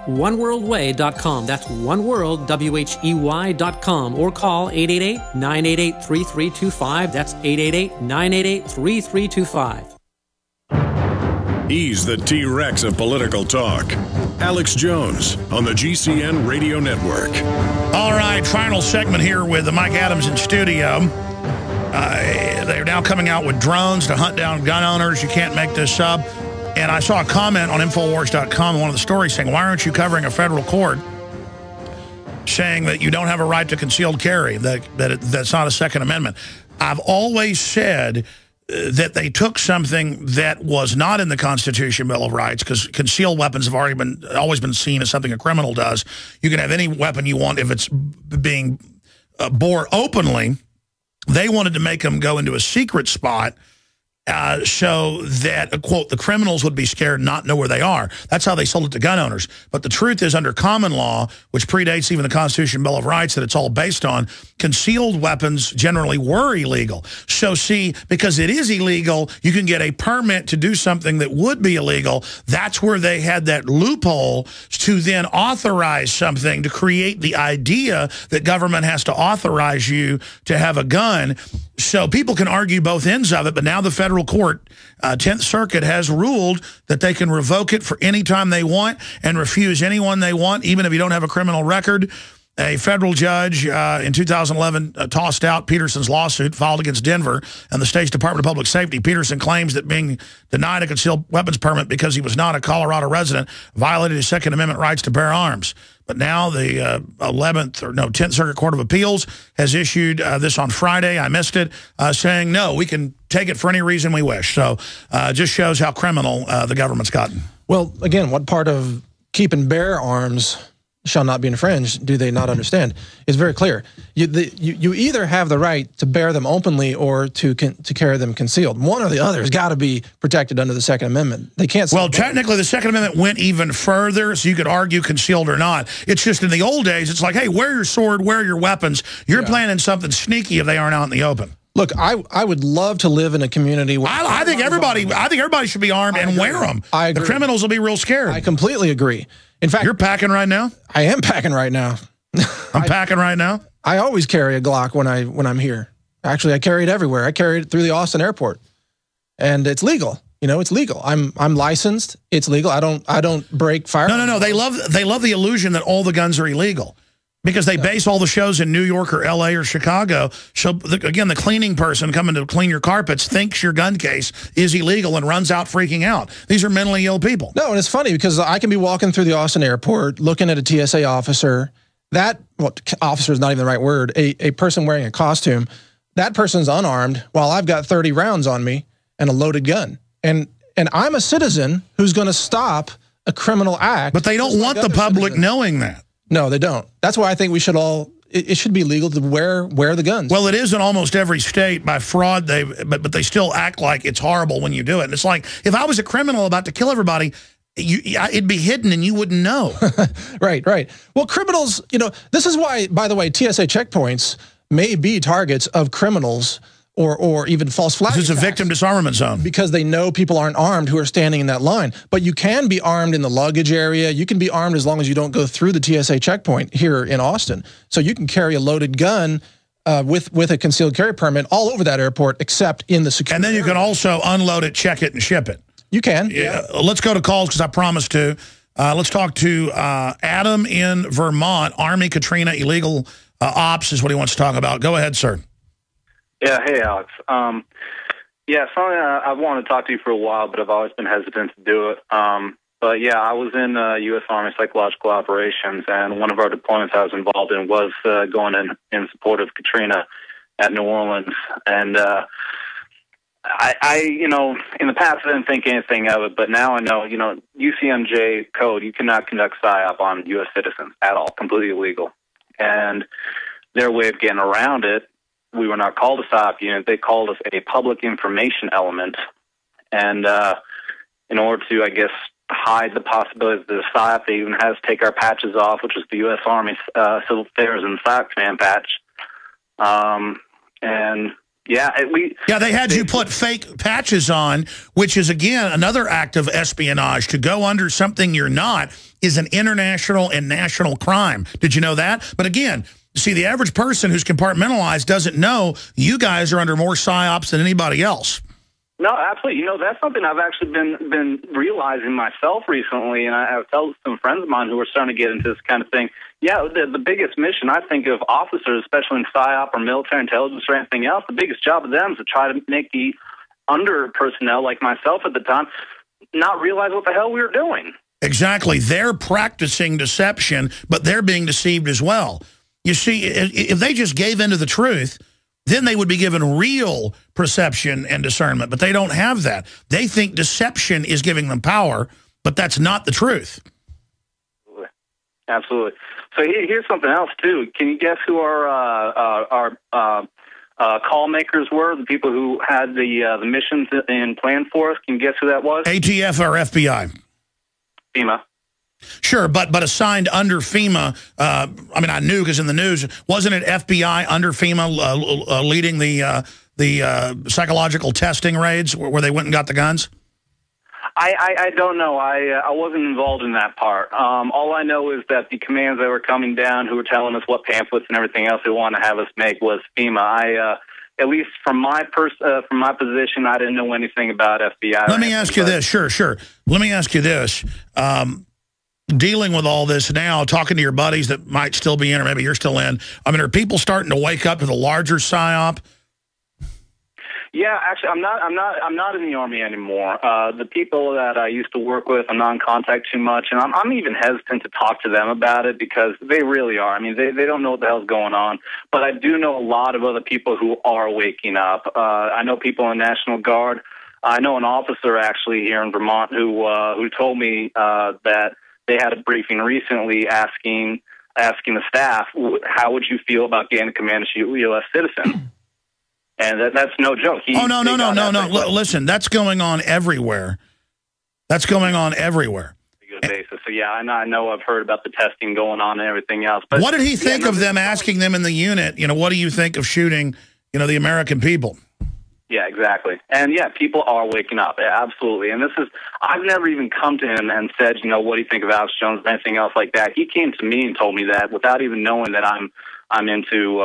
oneworldway.com. That's oneworld.com, or call 888-988-3325. That's 888-988-3325. He's the T-Rex of political talk. Alex Jones on the GCN Radio Network. All right, final segment here with Mike Adams in studio. They're now coming out with drones to hunt down gun owners. You can't make this up. And I saw a comment on Infowars.com, one of the stories, saying, why aren't you covering a federal court saying that you don't have a right to concealed carry, that's not a Second Amendment? I've always said that they took something that was not in the Constitution Bill of Rights, because concealed weapons have always been seen as something a criminal does. You can have any weapon you want if it's being bore openly. They wanted to make them go into a secret spot so that, quote, the criminals would be scared and not know where they are. That's how they sold it to gun owners. But the truth is, under common law, which predates even the Constitution Bill of Rights that it's all based on, concealed weapons generally were illegal. So, see, because it is illegal, you can get a permit to do something that would be illegal. That's where they had that loophole to then authorize something, to create the idea that government has to authorize you to have a gun. So people can argue both ends of it, but now the federal court, 10th Circuit, has ruled that they can revoke it for any time they want and refuse anyone they want, even if you don't have a criminal record. A federal judge in 2011 tossed out Peterson's lawsuit filed against Denver and the state's Department of Public Safety. Peterson claims that being denied a concealed weapons permit because he was not a Colorado resident violated his Second Amendment rights to bear arms. But now the 10th Circuit Court of Appeals has issued this on Friday. I missed it, saying, no, we can take it for any reason we wish. So just shows how criminal the government's gotten. Well, again, what part of keeping bear arms shall not be infringed do they not understand? It's very clear. You either have the right to bear them openly or to carry them concealed. One or the other has got to be protected under the Second Amendment. They can't. Well, technically, the Second Amendment went even further, so you could argue concealed or not. It's just in the old days, it's like, hey, wear your sword, wear your weapons. You're planning something sneaky if they aren't out in the open. Look, I would love to live in a community where I think everybody should be armed and wear them. I agree. The criminals will be real scared. I completely agree. In fact, you're packing right now? I am packing right now. I'm packing right now? I always carry a Glock when I'm here. Actually, I carry it everywhere. I carry it through the Austin airport. And it's legal. You know, it's legal. I'm licensed. It's legal. I don't break fire. No. They love the illusion that all the guns are illegal. Because they base all the shows in New York or L.A. or Chicago. So, again, the cleaning person coming to clean your carpets thinks your gun case is illegal and runs out freaking out. These are mentally ill people. No, and it's funny because I can be walking through the Austin airport looking at a TSA officer. Officer is not even the right word. A person wearing a costume. That person's unarmed while I've got 30 rounds on me and a loaded gun. And I'm a citizen who's going to stop a criminal act. But they don't want the public knowing that. No, they don't. That's why I think we should all, it should be legal to wear the guns. Well, it is in almost every state by fraud, but they still act like it's horrible when you do it. And it's like, if I was a criminal about to kill everybody, it'd be hidden and you wouldn't know. Right. Well, criminals, this is why, by the way, TSA checkpoints may be targets of criminals or even false flag attacks. This is a victim disarmament zone. Because they know people aren't armed who are standing in that line. But you can be armed in the luggage area. You can be armed as long as you don't go through the TSA checkpoint here in Austin. So you can carry a loaded gun with a concealed carry permit all over that airport except in the security. And then you can also unload it, check it, and ship it. You can. Yeah. Let's go to calls because I promised to. Let's talk to Adam in Vermont. Army Katrina illegal ops is what he wants to talk about. Go ahead, sir. Yeah, hey, Alex. Something I've wanted to talk to you for a while, but I've always been hesitant to do it. But, yeah, I was in U.S. Army Psychological Operations, and one of our deployments I was involved in was going in support of Katrina at New Orleans. And I in the past I didn't think anything of it, but now I know, UCMJ code, you cannot conduct PSYOP on U.S. citizens at all, completely illegal. And their way of getting around it, we were not called a PSYOP unit. They called us a public information element. And in order to, I guess, hide the possibility that the PSYOP, they even had us take our patches off, which was the U.S. Army Civil Affairs and PSYOP Command patch. And, Yeah, they had you put fake patches on, which is, again, another act of espionage. To go under something you're not is an international and national crime. Did you know that? But again, see, the average person who's compartmentalized doesn't know you guys are under more psyops than anybody else. No, absolutely. That's something I've actually been realizing myself recently, and I've told some friends of mine who are starting to get into this kind of thing. Yeah, the biggest mission, I think, of officers, especially in PSYOP or military intelligence or anything else, the biggest job of them is to try to make the under personnel, like myself at the time, not realize what the hell we were doing. Exactly. They're practicing deception, but they're being deceived as well. You see, if they just gave into the truth, then they would be given real perception and discernment, but they don't have that. They think deception is giving them power, but that's not the truth. Absolutely. So here's something else, too. Can you guess who our call makers were, the people who had the missions in plan for us? Can you guess who that was? ATF or FBI? FEMA. Sure, but assigned under FEMA. I mean, I knew because in the news, wasn't it FBI under FEMA leading the psychological testing raids where they went and got the guns? I don't know. I wasn't involved in that part. All I know is that the commands that were coming down, who were telling us what pamphlets and everything else they wanted to have us make, was FEMA. At least from my position, I didn't know anything about FBI. Let me ask you this. Sure. Let me ask you this. Dealing with all this now, talking to your buddies that might still be in, or maybe you're still in. I mean, are people starting to wake up to the larger PSYOP? Yeah, actually, I'm not in the Army anymore. The people that I used to work with, I'm not in contact too much, and I'm even hesitant to talk to them about it because they really are. I mean, they don't know what the hell's going on. But I do know a lot of other people who are waking up. I know people in National Guard. I know an officer actually here in Vermont who told me that they had a briefing recently asking the staff, how would you feel about getting a command as a U.S. citizen? And that's no joke. No. Listen, that's going on everywhere. That's going on everywhere. Good basis. So, yeah, I know I've heard about the testing going on and everything else. But what did he think of them asking them in the unit, what do you think of shooting, the American people? Yeah, exactly. And, yeah, people are waking up. Yeah, absolutely. And I've never even come to him and said, what do you think of Alex Jones or anything else like that. He came to me and told me that without even knowing that I'm into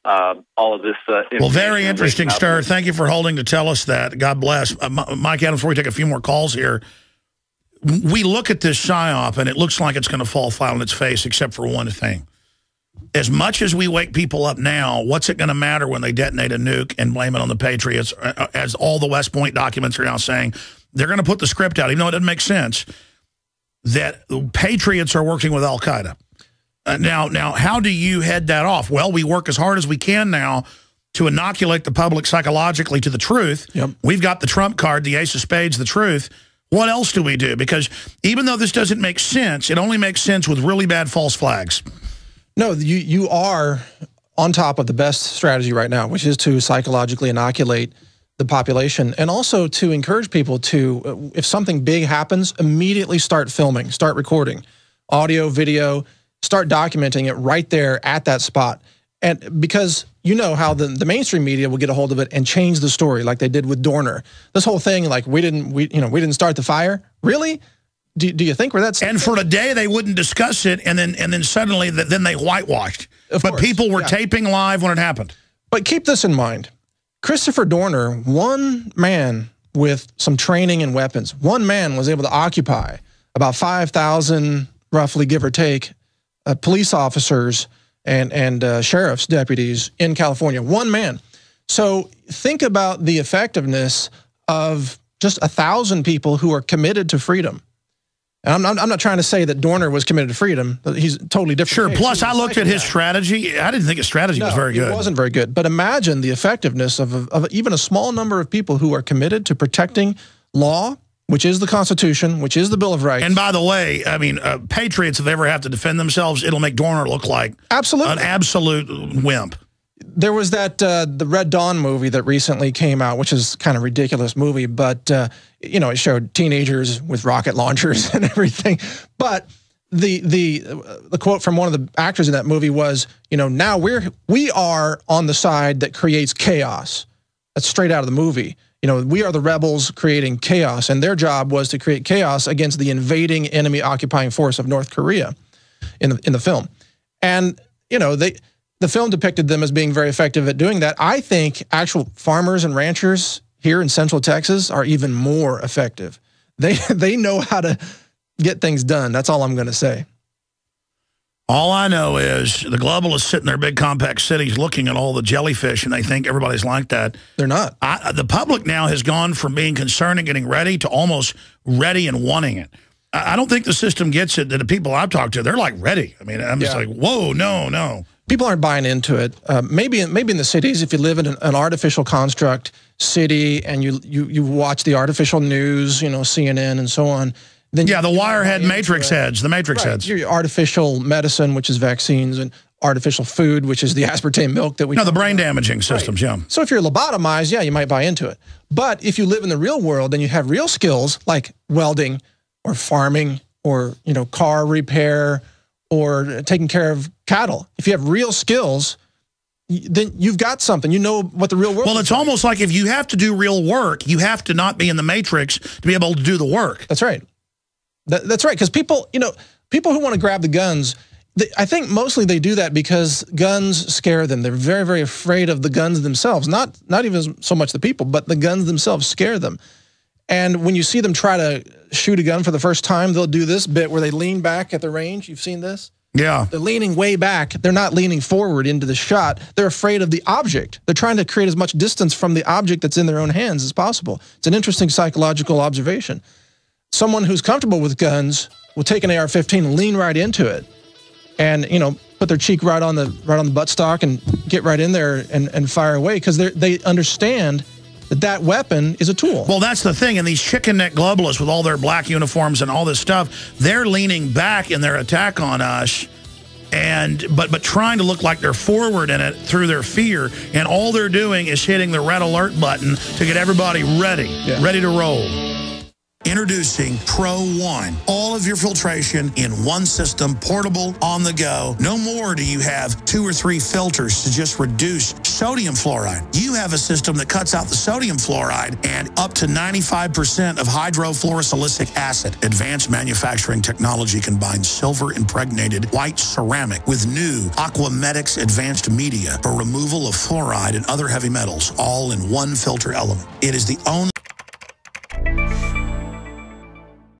all of this. Well, very interesting, Stir. Thank you for holding to tell us that. God bless. Mike Adams, before we take a few more calls here, we look at this PSYOP, and it looks like it's going to fall flat on its face, except for one thing. As much as we wake people up now, what's it going to matter when they detonate a nuke and blame it on the Patriots, as all the West Point documents are now saying? They're going to put the script out, even though it doesn't make sense, that the Patriots are working with al-Qaeda. Now, how do you head that off? Well, we work as hard as we can now to inoculate the public psychologically to the truth. Yep. We've got the trump card, the ace of spades, the truth. What else do we do? Because even though this doesn't make sense, it only makes sense with really bad false flags. No, you are on top of the best strategy right now, which is to psychologically inoculate the population and also to encourage people to, if something big happens, immediately start filming, start recording, audio, video, start documenting it right there at that spot. And because you know how the mainstream media will get a hold of it and change the story like they did with Dorner. This whole thing, like we didn't start the fire. Really? Do you think we're that? And for a day they wouldn't discuss it, and then suddenly then they whitewashed. But people were taping live when it happened. But keep this in mind. Christopher Dorner, one man with some training and weapons, one man was able to occupy about 5,000, roughly give or take, police officers and sheriff's deputies in California. One man. So think about the effectiveness of just 1,000 people who are committed to freedom. And I'm not trying to say that Dorner was committed to freedom. He's totally different. Sure. Plus, I looked at his strategy. I didn't think his strategy was very good. It wasn't very good. But imagine the effectiveness of even a small number of people who are committed to protecting law, which is the Constitution, which is the Bill of Rights. And by the way, I mean, patriots, if they ever have to defend themselves, it'll make Dorner look like an absolute wimp. There was that the Red Dawn movie that recently came out, which is kind of a ridiculous movie, but it showed teenagers with rocket launchers and everything. But the quote from one of the actors in that movie was, now we are on the side that creates chaos. That's straight out of the movie. We are the rebels creating chaos, and their job was to create chaos against the invading enemy occupying force of North Korea in the film. And, the film depicted them as being very effective at doing that. I think actual farmers and ranchers here in Central Texas are even more effective. They know how to get things done. That's all I'm going to say. All I know is the globalists sit in their big compact cities looking at all the jellyfish, and they think everybody's like that. They're not. The public now has gone from being concerned and getting ready to almost ready and wanting it. I don't think the system gets it. That the people I've talked to, they're like ready. I mean, I'm just like, whoa, no. People aren't buying into it. Maybe in the cities, if you live in an artificial construct city and you watch the artificial news, CNN and so on. Then the wirehead matrix heads, the matrix heads. Your artificial medicine, which is vaccines, and artificial food, which is the aspartame milk that we... No, the brain damaging systems, yeah. So if you're lobotomized, you might buy into it. But if you live in the real world and you have real skills like welding or farming or, car repair or taking care of cattle, if you have real skills, then you've got something. You know what the real world is. Well, it's almost like if you have to do real work, you have to not be in the matrix to be able to do the work. That's right. That's right, because people who want to grab the guns, I think mostly they do that because guns scare them. They're very, very afraid of the guns themselves. Not even so much the people, but the guns themselves scare them. And when you see them try to shoot a gun for the first time, they'll do this bit where they lean back at the range. You've seen this? Yeah. They're leaning way back. They're not leaning forward into the shot. They're afraid of the object. They're trying to create as much distance from the object that's in their own hands as possible. It's an interesting psychological observation. Someone who's comfortable with guns will take an AR-15 and lean right into it and, put their cheek right on the buttstock and get right in there and fire away because they understand that weapon is a tool. Well, that's the thing. And these chicken neck globalists with all their black uniforms and all this stuff, they're leaning back in their attack on us but trying to look like they're forward in it through their fear. And all they're doing is hitting the red alert button to get everybody ready to roll. Introducing Pro One. All of your filtration in one system, portable, on the go. No more do you have 2 or 3 filters to just reduce sodium fluoride. You have a system that cuts out the sodium fluoride and up to 95% of hydrofluorosilicic acid. Advanced manufacturing technology combines silver-impregnated white ceramic with new Aquamedics advanced media for removal of fluoride and other heavy metals, all in one filter element. It is the only